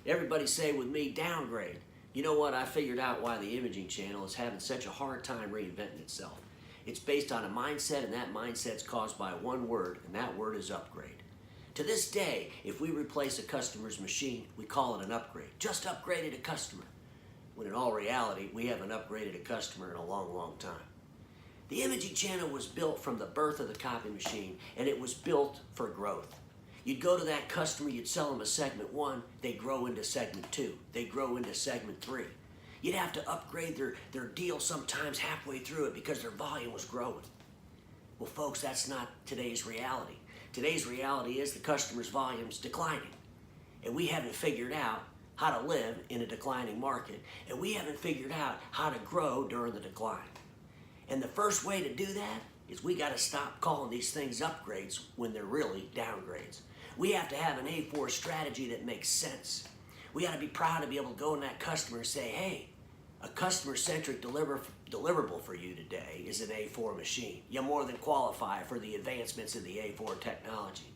Everybody say with me, downgrade. You know what? I figured out why the Imaging Channel is having such a hard time reinventing itself. It's based on a mindset, and that mindset's caused by one word, and that word is upgrade. To this day, if we replace a customer's machine, we call it an upgrade. Just upgraded a customer. When in all reality, we haven't upgraded a customer in a long, long time. The Imaging Channel was built from the birth of the copy machine, and it was built for growth. You'd go to that customer, you'd sell them a segment 1, they'd grow into segment 2, they'd grow into segment 3. You'd have to upgrade their deal sometimes halfway through it because their volume was growing. Well, folks, that's not today's reality. Today's reality is the customer's volume's declining, and we haven't figured out how to live in a declining market, and we haven't figured out how to grow during the decline. And the first way to do that is we got to stop calling these things upgrades when they're really downgrades. We have to have an A4 strategy that makes sense. We got to be proud to be able to go in that customer and say, hey, a customer-centric deliverable for you today is an A4 machine. You more than qualify for the advancements of the A4 technology.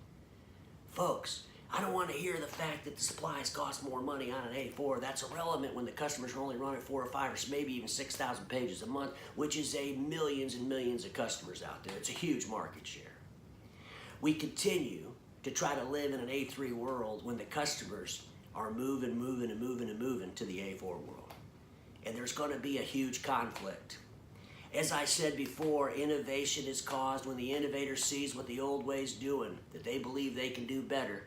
Folks, I don't want to hear the fact that the supplies cost more money on an A4. That's irrelevant when the customers are only running 4 or 5 or maybe even 6,000 pages a month, which is millions and millions of customers out there. It's a huge market share. We continue to try to live in an A3 world when the customers are moving to the A4 world. And there's going to be a huge conflict. As I said before, innovation is caused when the innovator sees what the old way's doing, that they believe they can do better,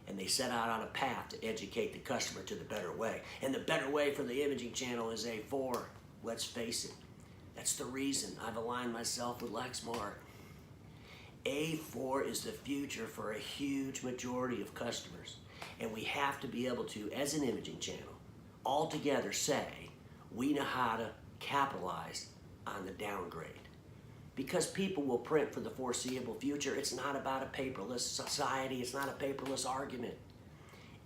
and they set out on a path to educate the customer to the better way. And the better way for the Imaging Channel is A4. Let's face it. That's the reason I've aligned myself with Lexmark. A4 is the future for a huge majority of customers. And we have to be able to, as an Imaging Channel, all together say, we know how to capitalize on the downgrade. Because people will print for the foreseeable future. It's not about a paperless society. It's not a paperless argument.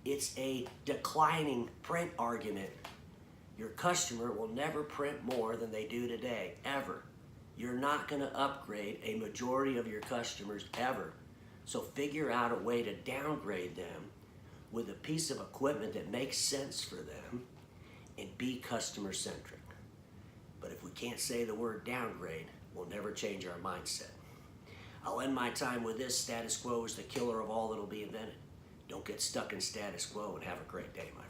It's a declining print argument. Your customer will never print more than they do today, ever. You're not going to upgrade a majority of your customers ever. So figure out a way to downgrade them with a piece of equipment that makes sense for them and be customer-centric. But if we can't say the word downgrade, we'll never change our mindset. I'll end my time with this: status quo is the killer of all that'll be invented. Don't get stuck in status quo, and have a great day, my friend.